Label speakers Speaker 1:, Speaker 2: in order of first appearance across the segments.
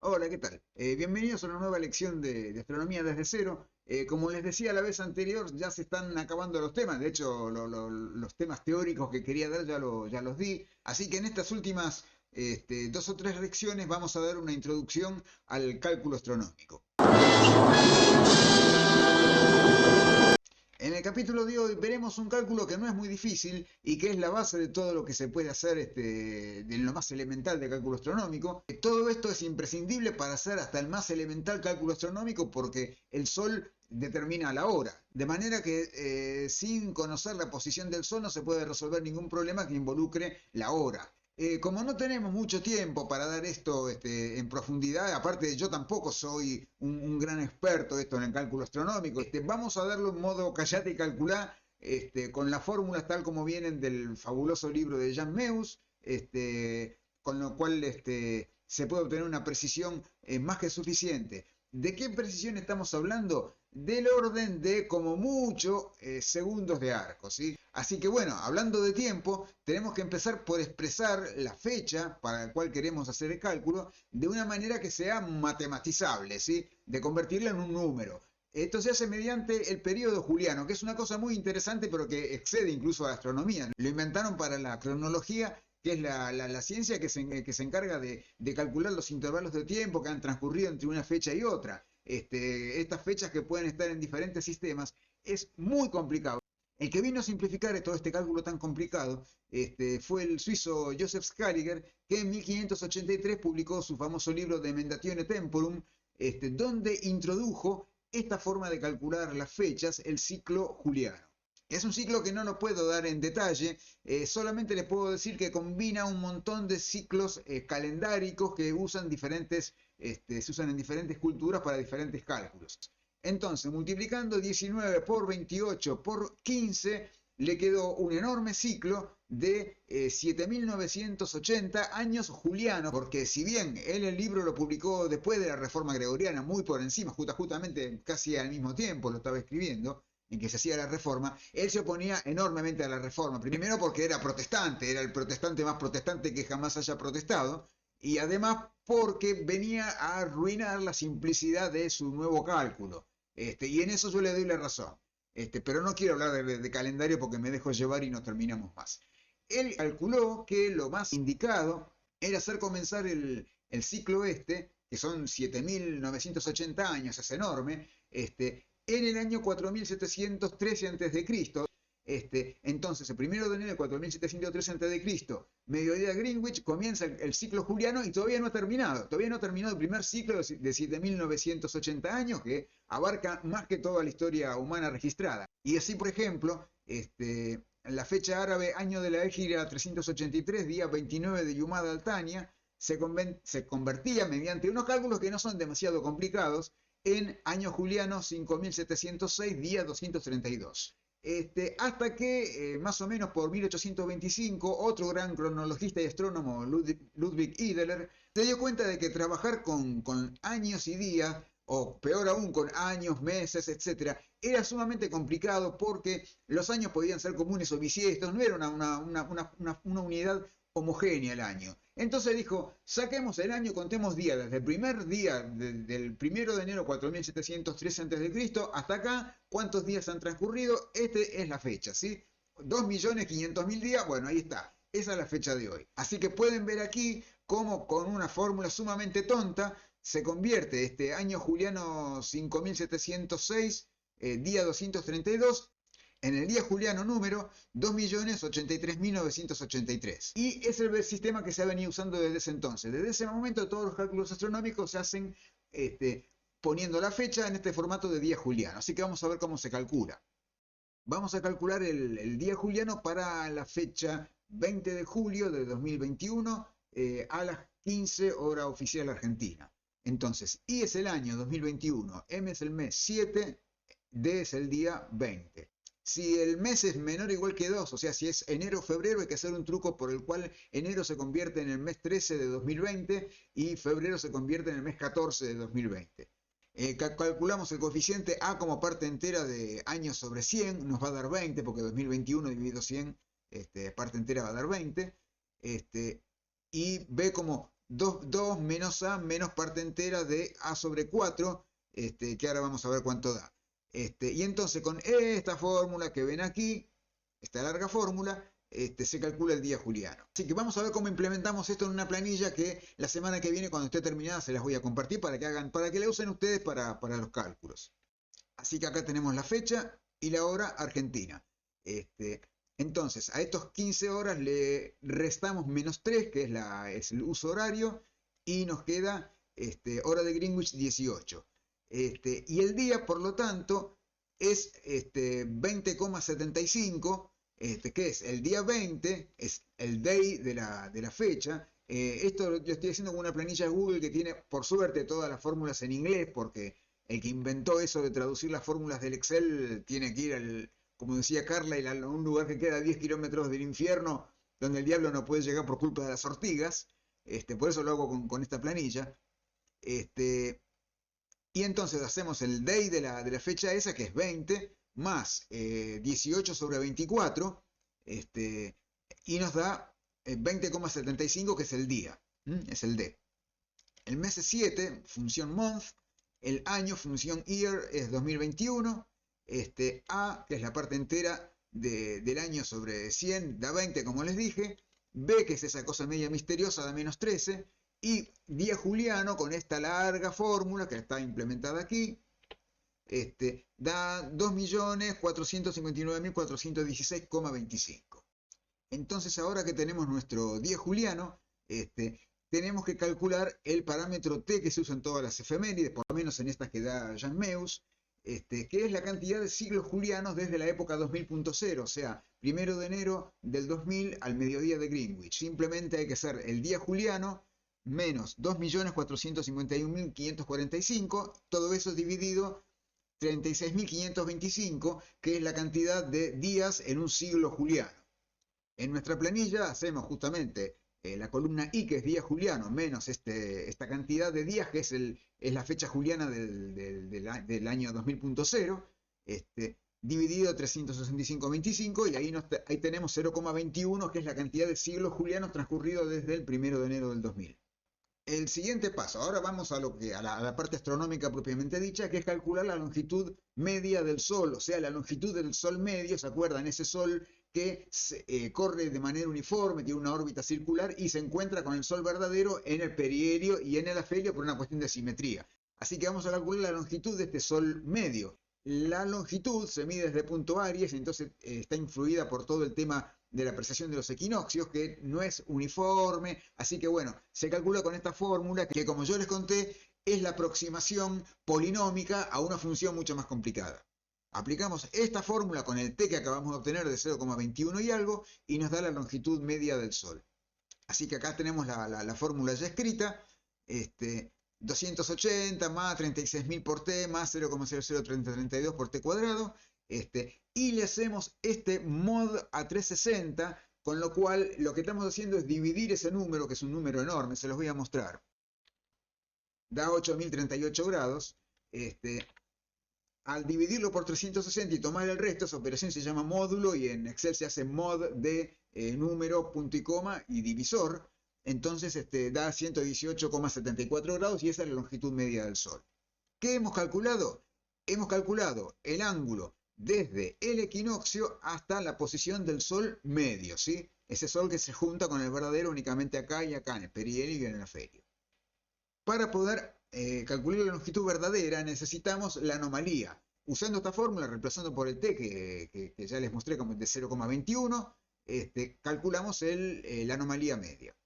Speaker 1: Hola, ¿qué tal? Bienvenidos a una nueva lección de astronomía desde cero. Como les decía la vez anterior, ya se están acabando los temas. De hecho, los temas teóricos que quería dar ya los di. Así que en estas últimas dos o tres lecciones vamos a dar una introducción al cálculo astronómico. En el capítulo de hoy veremos un cálculo que no es muy difícil y que es la base de todo lo que se puede hacer de lo más elemental de cálculo astronómico. Todo esto es imprescindible para hacer hasta el más elemental cálculo astronómico porque el Sol determina la hora. De manera que sin conocer la posición del Sol no se puede resolver ningún problema que involucre la hora. Como no tenemos mucho tiempo para dar esto en profundidad, aparte yo tampoco soy un gran experto esto en el cálculo astronómico, vamos a darlo en modo callate y calculá, con las fórmulas tal como vienen del fabuloso libro de Jan Meus, con lo cual se puede obtener una precisión más que suficiente. ¿De qué precisión estamos hablando? Del orden de como mucho segundos de arco, ¿sí? Así que bueno, hablando de tiempo, tenemos que empezar por expresar la fecha para la cual queremos hacer el cálculo de una manera que sea matematizable, ¿sí? De convertirla en un número. Esto se hace mediante el periodo juliano, que es una cosa muy interesante pero que excede incluso a la astronomía. Lo inventaron para la cronología, que es la ciencia que se encarga de calcular los intervalos de tiempo que han transcurrido entre una fecha y otra. Estas fechas que pueden estar en diferentes sistemas es muy complicado. El que vino a simplificar todo este cálculo tan complicado fue el suizo Joseph Scaliger, que en 1583 publicó su famoso libro De Emendatione Temporum, donde introdujo esta forma de calcular las fechas, el ciclo juliano. Es un ciclo que no lo puedo dar en detalle, solamente les puedo decir que combina un montón de ciclos calendáricos que se usan en diferentes culturas para diferentes cálculos. Entonces, multiplicando 19 por 28 por 15, le quedó un enorme ciclo de 7.980 años julianos, porque si bien él el libro lo publicó después de la Reforma Gregoriana, muy por encima, justamente casi al mismo tiempo lo estaba escribiendo, en que se hacía la reforma, él se oponía enormemente a la reforma. Primero porque era protestante, era el protestante más protestante que jamás haya protestado, y además porque venía a arruinar la simplicidad de su nuevo cálculo. Y en eso yo le doy la razón. Pero no quiero hablar de calendario porque me dejo llevar y no terminamos más. Él calculó que lo más indicado era hacer comenzar el ciclo que son 7.980 años, es enorme, en el año 4713 a.C. Entonces, el 1 de enero de 4713 a.C., mediodía de Greenwich, comienza el ciclo juliano y todavía no ha terminado. Todavía no ha terminado el primer ciclo de 7.980 años, que abarca más que toda la historia humana registrada. Y así, por ejemplo, la fecha árabe año de la Égira 383, día 29 de Yumada al Thania, se convertía mediante unos cálculos que no son demasiado complicados en año juliano 5706, día 232. Hasta que más o menos por 1825 otro gran cronologista y astrónomo, Ludwig Ideler, se dio cuenta de que trabajar con años y días, o peor aún con años, meses, etc., era sumamente complicado porque los años podían ser comunes o bisiestos, no era una unidad homogénea el año. Entonces dijo, saquemos el año, contemos días, desde el primer día, del 1 de enero 4713 a.C. hasta acá, ¿cuántos días han transcurrido? Esta es la fecha, ¿sí? 2.500.000 días, bueno, ahí está. Esa es la fecha de hoy. Así que pueden ver aquí cómo con una fórmula sumamente tonta se convierte este año juliano 5706, día 232, en el día juliano número 2.083.983. Y es el sistema que se ha venido usando desde ese entonces. Desde ese momento todos los cálculos astronómicos se hacen poniendo la fecha en este formato de día juliano. Así que vamos a ver cómo se calcula. Vamos a calcular el día juliano para la fecha 20 de julio de 2021 a las 15 hora oficial argentina. Entonces, I es el año 2021, M es el mes 7, D es el día 20. Si el mes es menor o igual que 2, o sea, si es enero o febrero, hay que hacer un truco por el cual enero se convierte en el mes 13 de 2020 y febrero se convierte en el mes 14 de 2020. Calculamos el coeficiente A como parte entera de años sobre 100, nos va a dar 20, porque 2021 dividido 100, parte entera va a dar 20. Y B como 2 menos A menos parte entera de A sobre 4, que ahora vamos a ver cuánto da. Y entonces con esta fórmula que ven aquí, esta larga fórmula, se calcula el día juliano. Así que vamos a ver cómo implementamos esto en una planilla que la semana que viene, cuando esté terminada, se las voy a compartir para que la usen ustedes para los cálculos. Así que acá tenemos la fecha y la hora argentina. Entonces, a estos 15 horas le restamos -3, que es el uso horario, y nos queda hora de Greenwich 18. Y el día, por lo tanto, es 20,75, que es el día 20, es el day de la fecha. Esto lo estoy haciendo con una planilla de Google que tiene, por suerte, todas las fórmulas en inglés, porque el que inventó eso de traducir las fórmulas del Excel tiene que ir, como decía Carlyle, a un lugar que queda a 10 kilómetros del infierno, donde el diablo no puede llegar por culpa de las ortigas. Por eso lo hago con esta planilla. Y entonces hacemos el day de la fecha esa, que es 20, más 18 sobre 24, y nos da 20,75, que es el día. Es el D. El mes es 7, función month. El año, función year, es 2021. A, que es la parte entera del año sobre 100, da 20, como les dije. B, que es esa cosa media misteriosa, da -13. Y día juliano, con esta larga fórmula que está implementada aquí, da 2.459.416,25. Entonces, ahora que tenemos nuestro día juliano, tenemos que calcular el parámetro T que se usa en todas las efemérides, por lo menos en estas que da Jan Meus, que es la cantidad de siglos julianos desde la época 2000.0, o sea, 1 de enero del 2000 al mediodía de Greenwich. Simplemente hay que hacer el día juliano menos 2.451.545, todo eso dividido 36.525, que es la cantidad de días en un siglo juliano. En nuestra planilla hacemos justamente la columna I, que es día juliano, menos esta cantidad de días, que es la fecha juliana del año 2000.0, dividido 365,25, y ahí tenemos 0,21, que es la cantidad de siglos julianos transcurridos desde el 1 de enero del 2000. El siguiente paso, ahora vamos a la parte astronómica propiamente dicha, que es calcular la longitud media del Sol, o sea, la longitud del Sol medio. ¿Se acuerdan? Ese Sol que corre de manera uniforme, tiene una órbita circular y se encuentra con el Sol verdadero en el perihelio y en el afelio por una cuestión de simetría. Así que vamos a calcular la longitud de este Sol medio. La longitud se mide desde punto Aries, entonces está influida por todo el tema de la precesión de los equinoccios, que no es uniforme. Así que bueno, se calcula con esta fórmula que, como yo les conté, es la aproximación polinómica a una función mucho más complicada. Aplicamos esta fórmula con el t que acabamos de obtener de 0,21 y algo, y nos da la longitud media del Sol. Así que acá tenemos la fórmula ya escrita. 280 más 36.000 por t más 0,003032 por t cuadrado. Y le hacemos mod a 360, con lo cual lo que estamos haciendo es dividir ese número, que es un número enorme, se los voy a mostrar. Da 8.038 grados. Al dividirlo por 360 y tomar el resto, esa operación se llama módulo, y en Excel se hace mod de número, punto y coma y divisor. Entonces da 118,74 grados, y esa es la longitud media del Sol. ¿Qué hemos calculado? Hemos calculado el ángulo desde el equinoccio hasta la posición del Sol medio, ¿sí? Ese Sol que se junta con el verdadero únicamente acá y acá, en el perihelio y en el afelio. Para poder calcular la longitud verdadera necesitamos la anomalía. Usando esta fórmula, reemplazando por el t que ya les mostré como de 0,21, calculamos la anomalía media.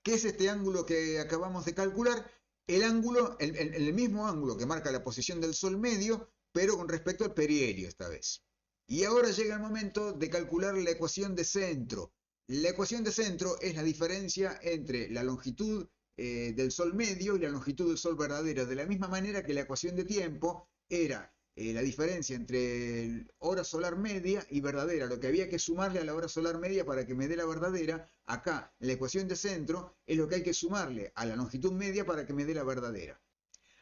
Speaker 1: ¿Qué es este ángulo que acabamos de calcular? El mismo ángulo que marca la posición del Sol medio, pero con respecto al perihelio esta vez. Y ahora llega el momento de calcular la ecuación de centro. La ecuación de centro es la diferencia entre la longitud del Sol medio y la longitud del Sol verdadero, de la misma manera que la ecuación de tiempo era la diferencia entre hora solar media y verdadera, lo que había que sumarle a la hora solar media para que me dé la verdadera. Acá la ecuación de centro es lo que hay que sumarle a la longitud media para que me dé la verdadera.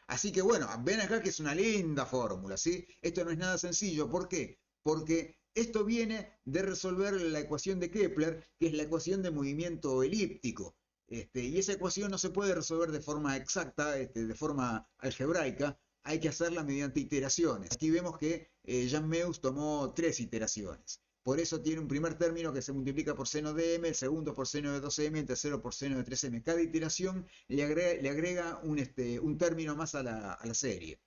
Speaker 1: Así que bueno, ven acá que es una linda fórmula, ¿sí? Esto no es nada sencillo. ¿Por qué? Porque esto viene de resolver la ecuación de Kepler, que es la ecuación de movimiento elíptico. Y esa ecuación no se puede resolver de forma exacta, de forma algebraica, hay que hacerla mediante iteraciones. Aquí vemos que Jan Meus tomó 3 iteraciones. Por eso tiene un primer término que se multiplica por seno de m, el segundo por seno de 2m, el tercero por seno de 3m. Cada iteración le agrega un término más a la serie.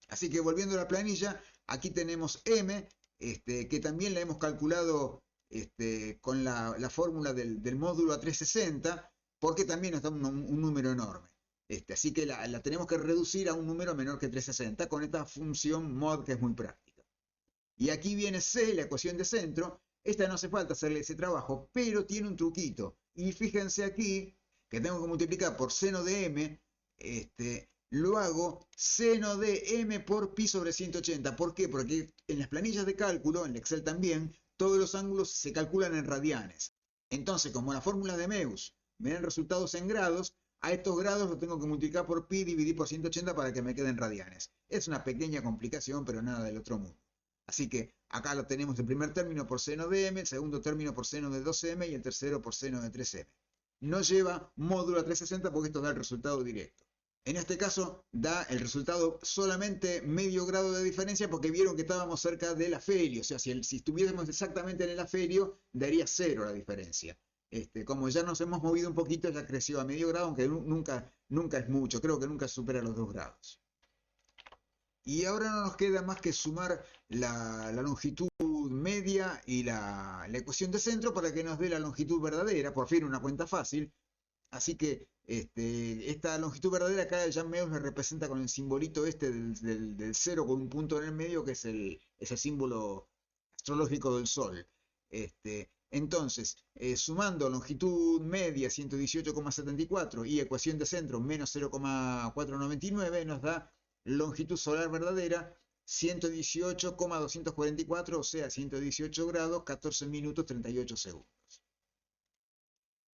Speaker 1: Así que volviendo a la planilla, aquí tenemos m, que también la hemos calculado con la fórmula del módulo a 360, porque también nos da un número enorme. Así que la tenemos que reducir a un número menor que 360 con esta función mod que es muy práctica. Y aquí viene C, la ecuación de centro. Esta no hace falta hacerle ese trabajo, pero tiene un truquito. Y fíjense aquí que tengo que multiplicar por seno de m, lo hago seno de m por pi sobre 180. ¿Por qué? Porque en las planillas de cálculo, en el Excel también, todos los ángulos se calculan en radianes. Entonces, como la fórmula de Meus me dan resultados en grados, a estos grados los tengo que multiplicar por pi, dividir por 180 para que me queden radianes. Es una pequeña complicación, pero nada del otro mundo. Así que acá lo tenemos el primer término por seno de m, el segundo término por seno de 2m y el tercero por seno de 3m. No lleva módulo a 360 porque esto da el resultado directo. En este caso da el resultado solamente medio grado de diferencia porque vieron que estábamos cerca del afelio. O sea, si estuviésemos exactamente en el afelio, daría 0 la diferencia. Como ya nos hemos movido un poquito, ya creció a medio grado, aunque nunca es mucho. Creo que nunca supera los 2 grados. Y ahora no nos queda más que sumar la longitud media y la ecuación de centro para que nos dé la longitud verdadera, por fin una cuenta fácil. Así que esta longitud verdadera acá Jan Meus la representa con el simbolito del 0 con un punto en el medio, que es el símbolo astrológico del Sol. Entonces, sumando longitud media 118,74 y ecuación de centro menos 0,499 nos da longitud solar verdadera 118,244, o sea, 118 grados, 14 minutos, 38 segundos.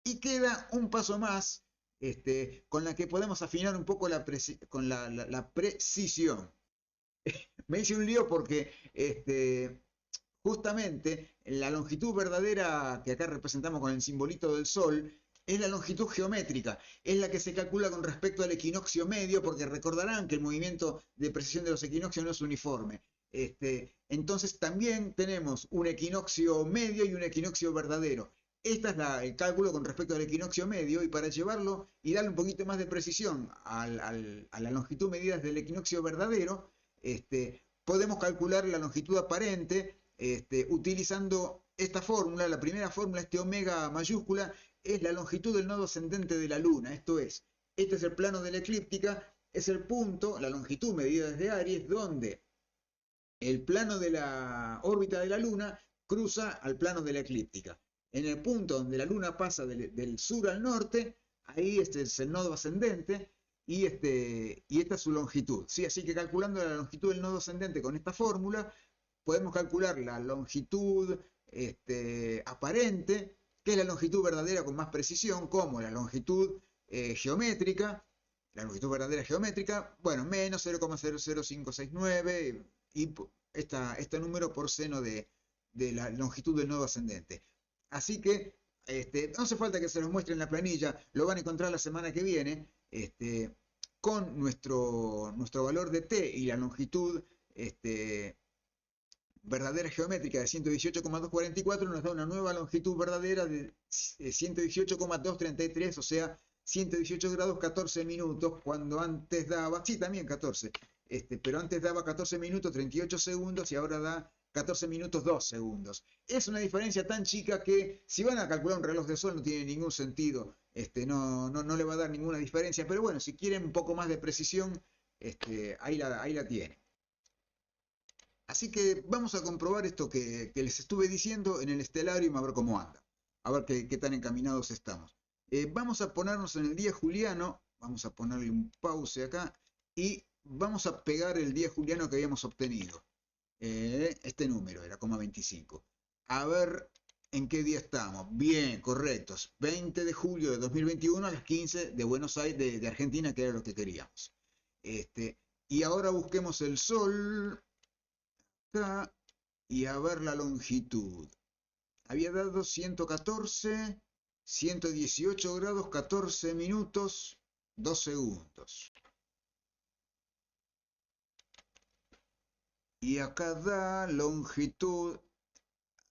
Speaker 1: Y queda un paso más con la que podemos afinar un poco la precisión. Me hice un lío porque justamente la longitud verdadera que acá representamos con el simbolito del Sol es la longitud geométrica, es la que se calcula con respecto al equinoccio medio, porque recordarán que el movimiento de precesión de los equinoccios no es uniforme. Entonces también tenemos un equinoccio medio y un equinoccio verdadero. Este es el cálculo con respecto al equinoccio medio, y para llevarlo y darle un poquito más de precisión a la longitud medida del equinoccio verdadero, podemos calcular la longitud aparente utilizando esta fórmula. La primera fórmula, omega mayúscula, es la longitud del nodo ascendente de la Luna. Esto es, este es el plano de la eclíptica, es el punto, la longitud medida desde Aries, donde el plano de la órbita de la Luna cruza al plano de la eclíptica. En el punto donde la Luna pasa del sur al norte, ahí este es el nodo ascendente, y esta es su longitud. ¿Sí? Así que calculando la longitud del nodo ascendente con esta fórmula, podemos calcular la longitud aparente, que es la longitud verdadera con más precisión, como la longitud geométrica, la longitud verdadera geométrica, bueno, menos 0,00569, y este número por seno de la longitud del nodo ascendente. Así que no hace falta que se los muestre en la planilla, lo van a encontrar la semana que viene, con nuestro valor de t y la longitud verdadera geométrica de 118,244 nos da una nueva longitud verdadera de 118,233, o sea, 118 grados 14 minutos, cuando antes daba, sí, también 14, pero antes daba 14 minutos 38 segundos y ahora da 14 minutos 2 segundos. Es una diferencia tan chica que si van a calcular un reloj de sol no tiene ningún sentido, no le va a dar ninguna diferencia, pero bueno, si quieren un poco más de precisión, ahí la tienen. Así que vamos a comprobar esto que les estuve diciendo en el Stellarium, a ver cómo anda, a ver qué tan encaminados estamos. Vamos a ponernos en el día juliano, vamos a ponerle un pause acá, y vamos a pegar el día juliano que habíamos obtenido. Este número era 25. A ver en qué día estamos. Bien, correctos. 20 de julio de 2021 a las 15 de Buenos Aires, de Argentina, que era lo que queríamos. Y ahora busquemos el Sol acá y a ver la longitud. Había dado 114, 118 grados, 14 minutos, 2 segundos. Y acá da longitud,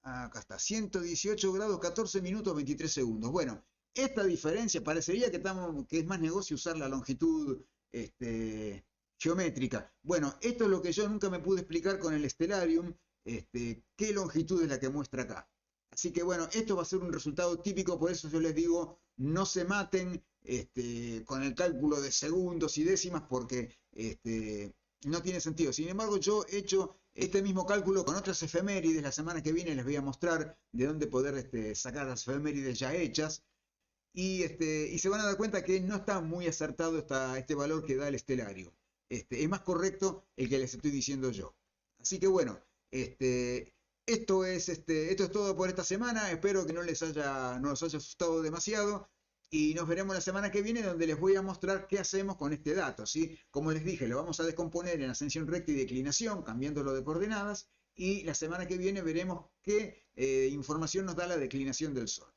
Speaker 1: acá está, 118 grados, 14 minutos, 23 segundos. Bueno, esta diferencia parecería que es más negocio usar la longitud geométrica. Bueno, esto es lo que yo nunca me pude explicar con el Stellarium, qué longitud es la que muestra acá. Así que bueno, esto va a ser un resultado típico, por eso yo les digo, no se maten con el cálculo de segundos y décimas porque no tiene sentido. Sin embargo, yo he hecho este mismo cálculo con otras efemérides. La semana que viene les voy a mostrar de dónde poder sacar las efemérides ya hechas. Y se van a dar cuenta que no está muy acertado este valor que da el estelario. Es más correcto el que les estoy diciendo yo. Así que bueno, esto es todo por esta semana. Espero que no los haya asustado demasiado. Y nos veremos la semana que viene donde les voy a mostrar qué hacemos con este dato, ¿sí? Como les dije, lo vamos a descomponer en ascensión recta y declinación, cambiándolo de coordenadas. Y la semana que viene veremos qué información nos da la declinación del Sol.